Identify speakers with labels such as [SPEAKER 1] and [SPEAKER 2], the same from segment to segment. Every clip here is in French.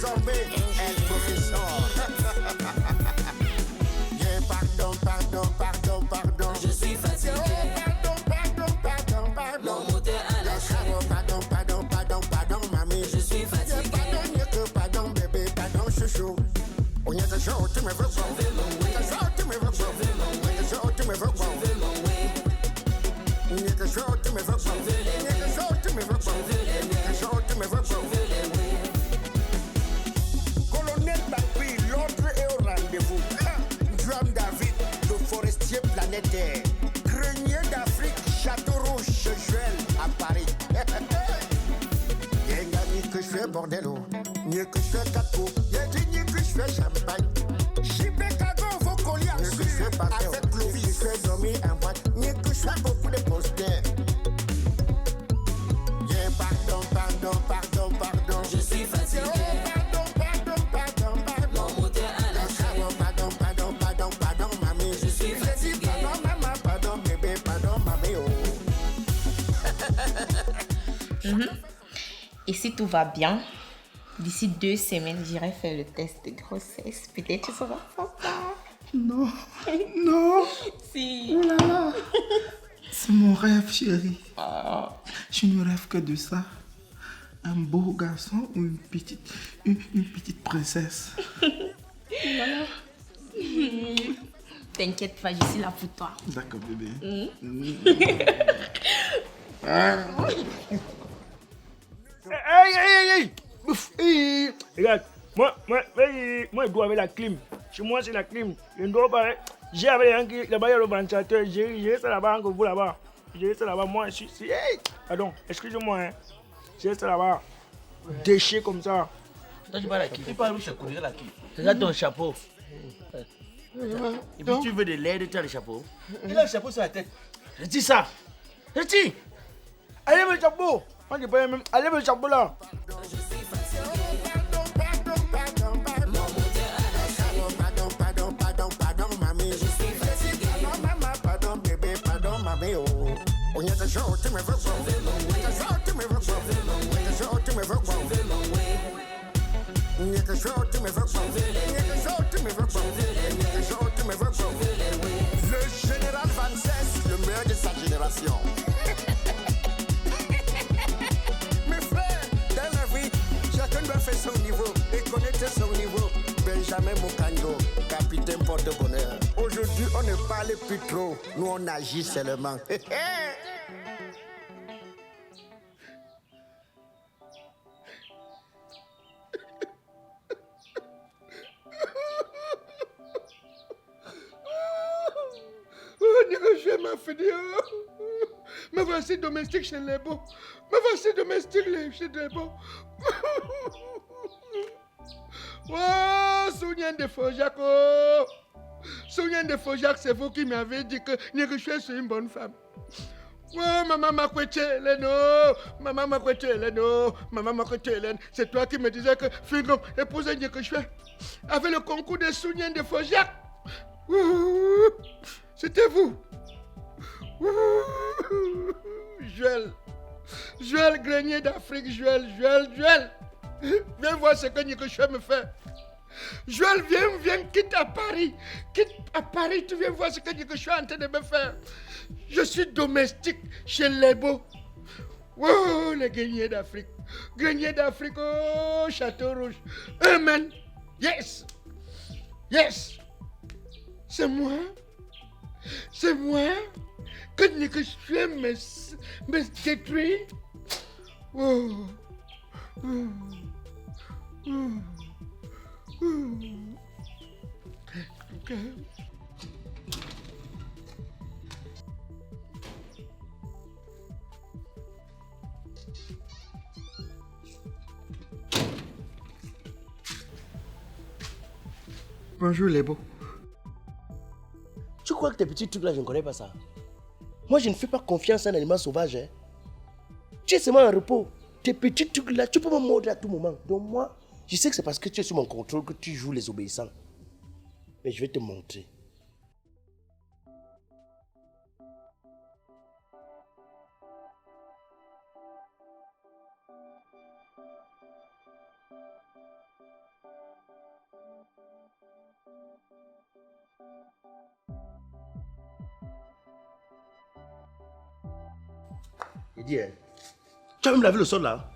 [SPEAKER 1] désormais un professeur. Yeah, pardon, pardon, pardon, pardon.
[SPEAKER 2] Je suis fatigué.
[SPEAKER 1] Pardon, pardon, pardon, pardon.
[SPEAKER 2] Mon moteur a lâché.
[SPEAKER 1] Pardon, pardon, pardon, pardon, mamie.
[SPEAKER 2] Je suis fatigué.
[SPEAKER 1] Pardon, y'a que pardon, bébé, pardon, chouchou. On y a ce show, tu me veux pas.
[SPEAKER 2] Je veux mon way.
[SPEAKER 1] Ce show, tu me veux pas. Ce show, tu me veux pas.
[SPEAKER 2] Je veux mon way.
[SPEAKER 1] On y a que show, tu me veux pas. On y a que show, tu me veux pas. On y a que show, tu me veux pas.
[SPEAKER 2] Je veux les way.
[SPEAKER 1] Colonel Bambi, l'ordre est au rendez-vous. John David, le forestier planétaire. Grenier d'Afrique, Château Rouge, Joël à Paris. Y'a ni que je fais bordel, ni que je fais caco, y'a dit ni que je fais champagne. JP Cago, vos colliers en sucre, avec Clovis, je fais dormir en boîte, ni que je fais beaucoup de posters. Yeah, pardon, pardon, pardon, pardon.
[SPEAKER 2] Je suis fatigué.
[SPEAKER 1] Pardon, pardon, pardon, pardon.
[SPEAKER 2] Mon moteur a lâché.
[SPEAKER 1] Pardon, pardon, pardon, pardon, mamie.
[SPEAKER 2] Je suis fatigué.
[SPEAKER 1] Pardon, maman, pardon, bébé, pardon, mamie, oh.
[SPEAKER 3] Et si tout va bien, d'ici 2 semaines, j'irai faire le test de grossesse. Peut-être tu seras papa.
[SPEAKER 4] Non, non.
[SPEAKER 3] Si.
[SPEAKER 4] Oh là là. C'est mon rêve, chérie. Je ne rêve que de ça. Un beau garçon ou une petite princesse.
[SPEAKER 3] T'inquiète pas, je suis là pour toi.
[SPEAKER 4] D'accord, bébé.
[SPEAKER 5] Hey! Ouf, hey. Regarde, moi, je dois avec la clim. Chez moi, c'est la clim. Je ne dois pas. J'ai avec les gens qui là-bas, il y a le ventilateur. J'ai ça là-bas, encore vous là-bas. J'ai ça là-bas, moi, je suis. Hey. Pardon, excusez-moi. Hein. J'ai ça là-bas. Déché comme ça.
[SPEAKER 6] Toi, tu parles à qui? Tu parles où je connais la qui? C'est ça ton chapeau. Et puis tu veux de l'aide, tu as le chapeau. Il a le chapeau sur la tête. Je dis ça. Je dis.
[SPEAKER 5] Allez, le chapeau. Moi, je peux même. Allez, le chapeau là.
[SPEAKER 1] On y a ce show, tu me veux pas. Ce show, tu me veux pas. Ce show, tu me veux pas. On y a ce show, tu me veux pas. On y a ce show, tu me veux pas. On y a ce show, tu me veux pas. Le général Van Cess, le meilleur de sa génération. Mes frères, dans la vie, chacun doit faire son niveau et connaître son niveau. Benjamin Moukando, capitaine porte-bonheur. Aujourd'hui, on ne parle plus trop, nous on agit seulement.
[SPEAKER 4] Je ma fille. Me voici domestique chez les beaux. Me voici domestique chez les beaux. Oh, Sounian de Fojac. Sounian de Fojac, c'est vous qui m'avez dit que Négrichoué est une bonne femme. Oh, maman m'a couché, Hélène. Maman m'a couché, Hélène. Maman m'a couché, Hélène. C'est toi qui me disais que Fingom épousait Négrichoué. Avec le concours de Sounian de Fojac. C'était vous. Joël Grenier d'Afrique, Joël. Viens voir ce que Nikochoué me fait. Joël, viens, quitte à Paris. Tu viens voir ce que Nikochoué est en train de me faire. Je suis domestique chez les beaux. Oh, les Greniers d'Afrique. Oh, Château Rouge. Amen. Yes. C'est moi que Nikochoué me détruit. Okay. Bonjour les beaux.
[SPEAKER 6] Tu crois que tes petits trucs là, je ne connais pas ça? Moi, je ne fais pas confiance à un animal sauvage. Hein. Tu es seulement en repos. Tes petits trucs là, tu peux me mordre à tout moment. Donc moi, je sais que c'est parce que tu es sur mon contrôle que tu joues les obéissants. Mais je vais te montrer. Il dit, tu as même lavé le sol là?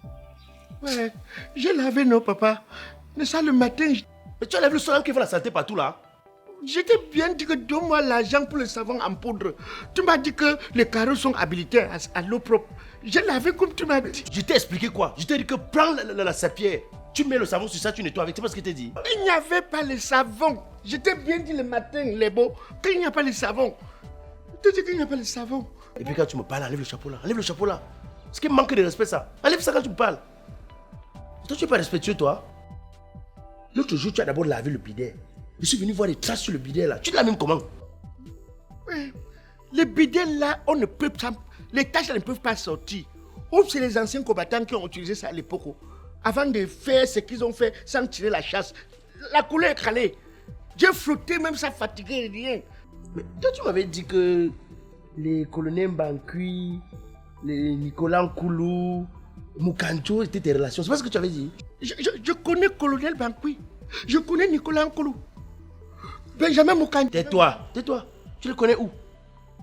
[SPEAKER 4] Ouais, j'ai lavé, non, papa. Mais ça, le matin,
[SPEAKER 6] Mais tu as lavé le sol hein, qui fait la saleté partout là?
[SPEAKER 4] j'étais bien dit que donne-moi l'argent pour le savon en poudre. Tu m'as dit que les carreaux sont habilités à l'eau propre. J'ai lavé comme tu m'as dit.
[SPEAKER 6] Je t'ai expliqué quoi? Je t'ai dit que prends la serpillère, tu mets le savon sur ça, tu nettoies avec. C'est pas ce que je t'ai dit.
[SPEAKER 4] Il n'y avait pas le savon. Je t'ai bien dit le matin, les beaux, qu'il n'y a pas le savon. Je t'ai dit qu'il n'y a pas le savon.
[SPEAKER 6] Et puis quand tu me parles, enlève le chapeau là. Enlève le chapeau là. Ce qui me manque de respect ça. Enlève ça quand tu me parles. Toi tu es pas respectueux toi. L'autre jour tu as d'abord lavé le bidet. Je suis venu voir des traces sur le bidet là. Tu l'as même comment?
[SPEAKER 4] Oui. Les bidets là, on ne peut pas. Les taches ne peuvent pas sortir. Ou c'est les anciens combattants qui ont utilisé ça à l'époque. Avant de faire ce qu'ils ont fait sans tirer la chasse. La couleur est calée. J'ai flotté même sans fatiguer rien.
[SPEAKER 6] Mais toi tu m'avais dit que les colonels Bankui, les Nicolas Nkoulou, Mukancho étaient tes relations. C'est pas ce que tu avais dit?
[SPEAKER 4] Je connais Colonel Bankui. Je connais Nicolas Nkoulou. Benjamin Mukancho.
[SPEAKER 6] Tais-toi, tais-toi. Tu le connais où?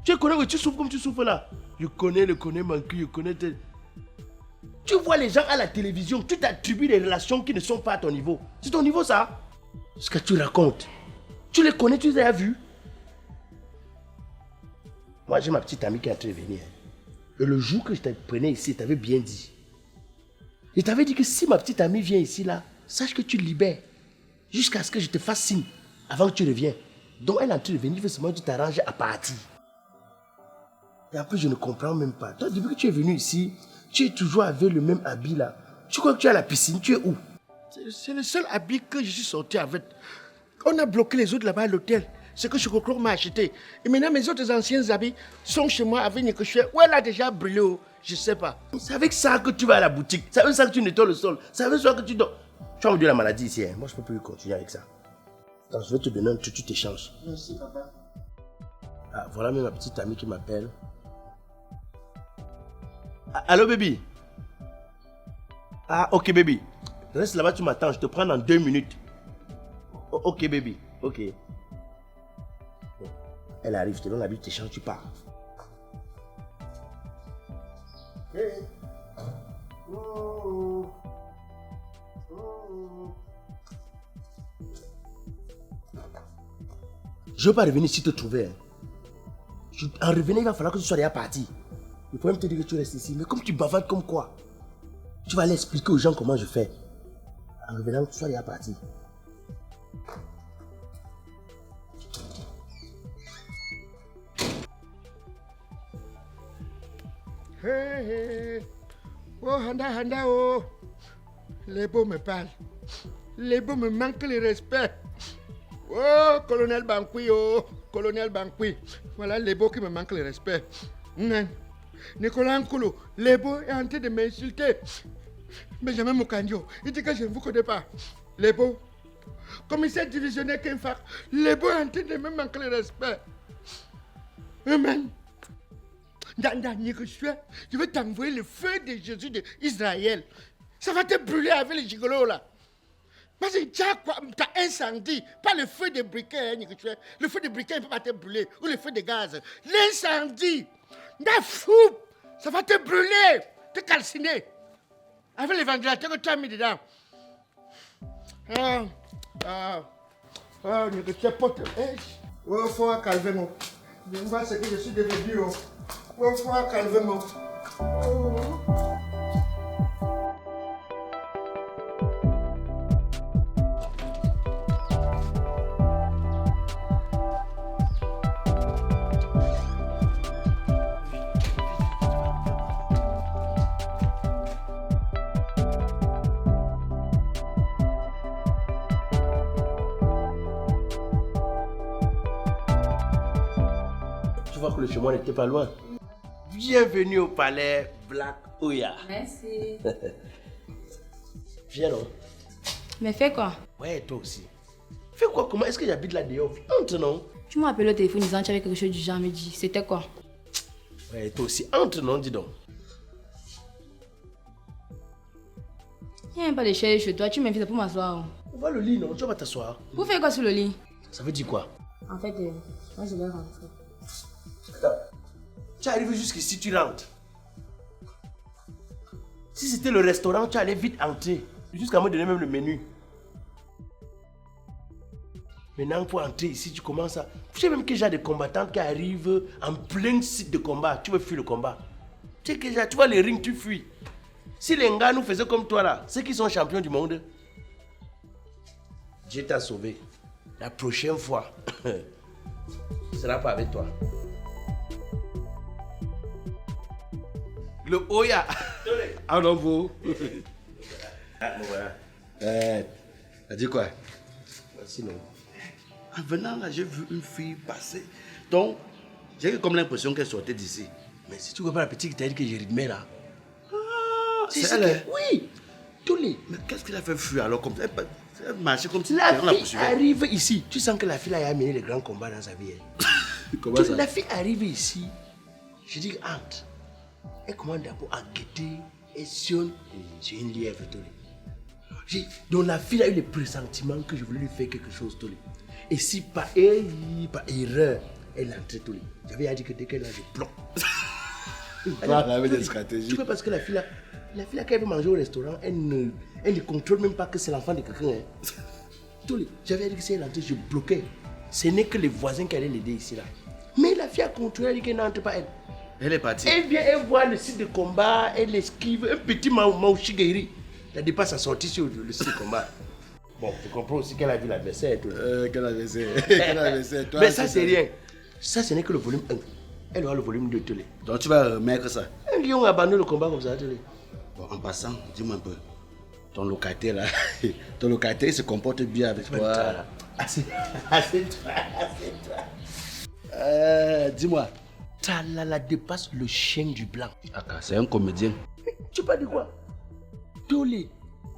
[SPEAKER 6] Tu le connais où? Tu souffres comme tu souffres là. Je connais le connais Bankui, je connais tes... Tu vois les gens à la télévision, tu t'attribues des relations qui ne sont pas à ton niveau. C'est ton niveau ça? Ce que tu racontes. Tu les connais, tu les as vus? Moi j'ai ma petite amie qui est en train de venir. Et le jour que je te prenais ici, je t'avais bien dit. Je t'avais dit que si ma petite amie vient ici là, sache que tu le libères. Jusqu'à ce que je te fasse signe avant que tu reviennes. Donc elle est en train de venir, il faut seulement que tu t'arranges à partir. Et après je ne comprends même pas. Toi depuis que tu es venu ici, tu es toujours avec le même habit là. Tu crois que tu es à la piscine, tu es où?
[SPEAKER 4] C'est le seul habit que je suis sorti avec. On a bloqué les autres là-bas à l'hôtel. C'est que Chococro m'a acheté. Et maintenant mes autres anciens habits sont chez moi avec Nikochoué. Où elle a déjà brûlé, je sais pas.
[SPEAKER 6] C'est avec ça que tu vas à la boutique. C'est avec ça que tu nettoies le sol. C'est avec ça que tu dors. Tu vas me dire la maladie ici. Hein. Moi je peux plus continuer avec ça. Attends, je vais te donner un truc, tu t'échanges.
[SPEAKER 4] Merci papa.
[SPEAKER 6] Ah, voilà même ma petite amie qui m'appelle. Ah, allô baby? Ah ok baby. Reste là-bas, tu m'attends. Je te prends dans 2 minutes. Ok baby. Ok. Bon. Elle arrive, je te donne la bille, tu t'échanges, tu pars. Hey. Oh. Oh. Je ne veux pas revenir ici te trouver. Hein. En revenant, il va falloir que tu sois déjà parti. Il faut même te dire que tu restes ici. Mais comme tu bavardes comme quoi, tu vas aller expliquer aux gens comment je fais. En revenant, tu sois déjà parti.
[SPEAKER 4] Hey, hey. Oh, Handa, oh. Les beaux me parlent. Les beaux me manquent le respect. Oh, colonel Bankui, oh. Colonel Bankui. Voilà les beaux qui me manquent le respect. Nicolas Nkoulou, les beaux est en train de m'insulter. Benjamin Mukanjo, il dit que je ne vous connais pas. Les beaux. Commissaire divisionnaire Kenfak, les beaux est en train de me manquer le respect. Amen. Je vais t'envoyer le feu de Jésus d'Israël. Ça va te brûler avec les gigolos là. Parce que tu as incendie, pas le feu de briquet. Hein, le feu de briquet ne peut pas te brûler, ou le feu de gaz. L'incendie, ça va te brûler, te calciner. Avec les ventilateurs que tu as mis dedans. Tu es pote. Il faut calmer moi. Je vois ce que je suis devenu. Il faut calmer moi.
[SPEAKER 6] Que le chemin n'était pas loin. Bienvenue au palais Black Oya.
[SPEAKER 2] Merci.
[SPEAKER 6] Viens non.
[SPEAKER 2] Mais fais quoi?
[SPEAKER 6] Ouais, toi aussi. Fais quoi? Comment est-ce que j'habite là dehors? Entre non.
[SPEAKER 2] Tu m'as appelé au téléphone disant que tu avais quelque chose du genre, me dit. C'était quoi?
[SPEAKER 6] Ouais, toi aussi. Entre non, dis donc.
[SPEAKER 2] Il n'y a même pas de chaise chez toi, tu m'invites pour m'asseoir.
[SPEAKER 6] On va le lit, non? Tu vas t'asseoir.
[SPEAKER 2] Vous faites quoi sur le lit?
[SPEAKER 6] Ça veut dire quoi?
[SPEAKER 2] En fait, moi je vais rentrer.
[SPEAKER 6] Attends. Tu arrives jusqu'ici, tu rentres. Si c'était le restaurant, tu allais vite entrer. Jusqu'à me donner même le menu. Maintenant, pour entrer ici, tu commences à... Tu sais même qu'il y a des combattants qui arrivent en plein site de combat. Tu veux fuir le combat. Tu sais que tu vois les rings, tu fuis. Si les gars nous faisaient comme toi là, ceux qui sont champions du monde, Dieu t'a sauvé. La prochaine fois, ce sera pas avec toi. Le Oya.
[SPEAKER 7] Ah non, vous.
[SPEAKER 6] Ah, bon, voilà.
[SPEAKER 7] T'as dit quoi?
[SPEAKER 6] Sinon.
[SPEAKER 7] En venant là, j'ai vu une fille passer. Donc, j'ai eu comme l'impression qu'elle sortait d'ici.
[SPEAKER 6] Mais si tu vois pas la petite qui t'a dit que j'ai rythmé là.
[SPEAKER 7] C'est elle, hein?
[SPEAKER 6] Oui. Tous les.
[SPEAKER 7] Mais qu'est-ce qu'il a fait fuir alors comme ça? Elle marchait comme si
[SPEAKER 6] La
[SPEAKER 7] quelqu'un la
[SPEAKER 6] fille
[SPEAKER 7] poursuivait.
[SPEAKER 6] arrive ici. Tu sens que la fille là a amené les grands combats dans sa vie.
[SPEAKER 7] Comment ça?
[SPEAKER 6] La fille arrive ici. Je dis entre. Elle commence d'abord à guetter et sur une lièvre. Donc la fille a eu le pressentiment que je voulais lui faire quelque chose. Et si par erreur, elle entrait. J'avais dit que dès qu'elle a, je bloque.
[SPEAKER 7] Elle avait des stratégies.
[SPEAKER 6] Tu vois, parce que la fille là, quand elle veut manger au restaurant, elle ne contrôle même pas que c'est l'enfant de quelqu'un. Hein. J'avais dit que si elle entrait, je bloquais. Ce n'est que les voisins qui allaient l'aider ici là. Mais la fille a contrôlé, elle dit qu'elle n'entre pas elle.
[SPEAKER 7] Elle est partie.
[SPEAKER 6] Elle vient, elle voit le site de combat, elle esquive, un petit Maouchigeri. Elle dépasse sa sortie sur le site de combat. Bon, tu comprends aussi qu'elle a vu l'adversaire et tout.
[SPEAKER 7] Quel adversaire? Toi,
[SPEAKER 6] mais ça, c'est rien. Ça, ce n'est que le volume 1. Elle aura le volume 2 télé.
[SPEAKER 7] Donc tu vas remettre ça.
[SPEAKER 6] Un lion a abandonné le combat comme ça télé.
[SPEAKER 7] Bon, en passant, dis-moi un peu. Ton locataire là, ton locataire se comporte bien avec toi.
[SPEAKER 6] Assieds-toi.
[SPEAKER 7] Dis-moi.
[SPEAKER 6] Talala dépasse le chien du blanc.
[SPEAKER 7] C'est un comédien.
[SPEAKER 6] Tu parles de quoi? Tolé,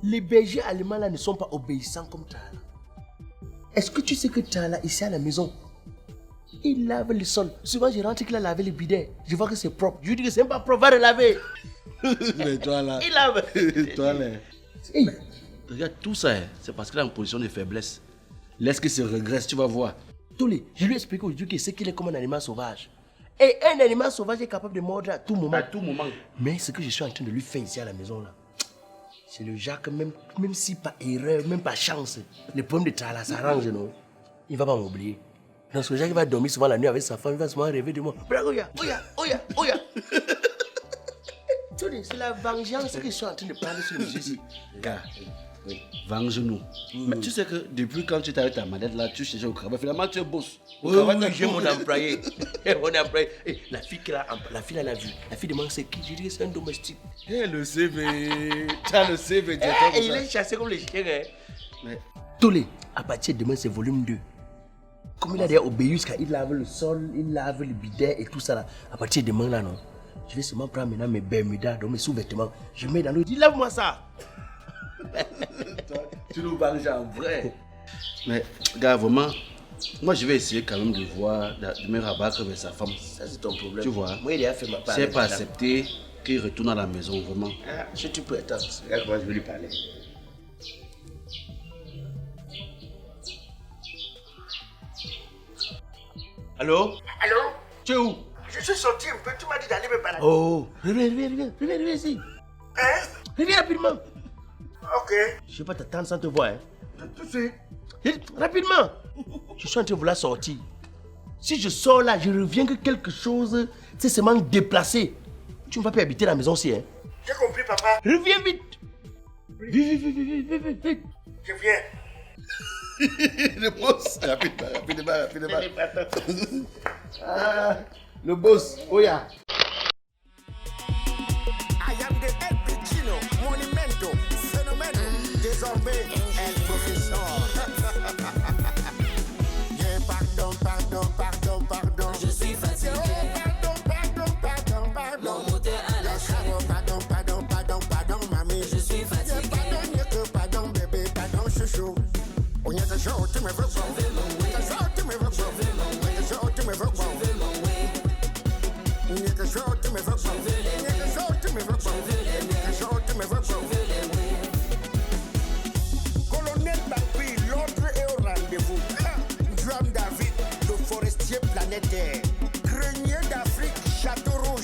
[SPEAKER 6] les bergers allemands là ne sont pas obéissants comme Talala. Est-ce que tu sais que Talala ici à la maison, il lave le sol. Souvent je rentre qu'il a lavé le bidet. Je vois que c'est propre. Je lui dis que c'est pas propre, va le laver.
[SPEAKER 7] Mais toi là.
[SPEAKER 6] Il lave.
[SPEAKER 7] Toi là.
[SPEAKER 6] Hey.
[SPEAKER 7] Regarde tout ça, hein, c'est parce qu'il est en position de faiblesse. Laisse qu'il se regresse, tu vas voir.
[SPEAKER 6] Tolé, je lui ai expliqué aujourd'hui que c'est qu'il est comme un animal sauvage. Et un animal sauvage est capable de mordre à tout moment.
[SPEAKER 7] À tout moment.
[SPEAKER 6] Mais ce que je suis en train de lui faire ici à la maison là, c'est le genre que même si par erreur, même par chance, le problème de Tala s'arrange, non? Il ne va pas m'oublier. Donc ce genre qui va dormir souvent la nuit avec sa femme, il va souvent rêver de moi. Oya. C'est la vengeance que je suis en train de parler sur le ici.
[SPEAKER 7] Gars, oui, venge-nous. Mais tu sais que depuis quand tu t'as ta manette là, tu cherches au travail, finalement tu bosses.
[SPEAKER 6] Oui, j'ai mon employé. La fille elle a vu. La fille demande c'est qui? Je dis que c'est un domestique.
[SPEAKER 7] Le CV, tu as le CV.
[SPEAKER 6] Il est chassé comme les chiens.
[SPEAKER 7] Mais
[SPEAKER 6] Tolé, à partir de demain c'est volume 2. Comme il a déjà obéi, il lave le sol, il lave le bidet et tout ça là. À partir de demain là, non. Je vais seulement prendre maintenant mes bermudas, donc mes sous-vêtements. Je mets dans l'eau, dis lave-moi ça.
[SPEAKER 7] tu nous venges en vrai. Mais gars, vraiment, moi je vais essayer quand même de voir, de me rabattre vers sa femme.
[SPEAKER 6] Ça c'est ton problème.
[SPEAKER 7] Tu vois.
[SPEAKER 6] Moi il a fait ma part.
[SPEAKER 7] Si elle n'est pas accepté, qu'il retourne à la maison, vraiment.
[SPEAKER 6] Ah, je te peux attendre. Regarde comment je vais lui parler. Allô?
[SPEAKER 1] Allô?
[SPEAKER 6] Tu es où?
[SPEAKER 1] Je suis sorti un peu, tu m'as dit d'aller me balader.
[SPEAKER 6] Oh, reviens ici.
[SPEAKER 1] Hein?
[SPEAKER 6] Reviens rapidement.
[SPEAKER 1] Ok.
[SPEAKER 6] Je ne vais pas t'attendre sans te voir. Hein.
[SPEAKER 1] Tout de suite.
[SPEAKER 6] Rapidement. Je suis en train de vouloir sortir. Si je sors là, je reviens que quelque chose, c'est seulement déplacé. Tu ne vas pas habiter la maison aussi. Hein.
[SPEAKER 1] J'ai compris, papa.
[SPEAKER 6] Reviens vite. Vite.
[SPEAKER 1] Je viens.
[SPEAKER 7] Le boss, rapidement. Le boss, Oya.
[SPEAKER 1] I am the El Piccino, monumento, phénomène, désormais El Professeur. Yeah, pardon. Je suis fatigué. Pardon. Mon moteur à la chaîne. Pardon, mamie. Je suis fatigué. Pardon, bébé, pardon, chouchou. On y a des jours, tu me veux pas. Tu me veux pas. planète. Grenier d'Afrique, château rouge,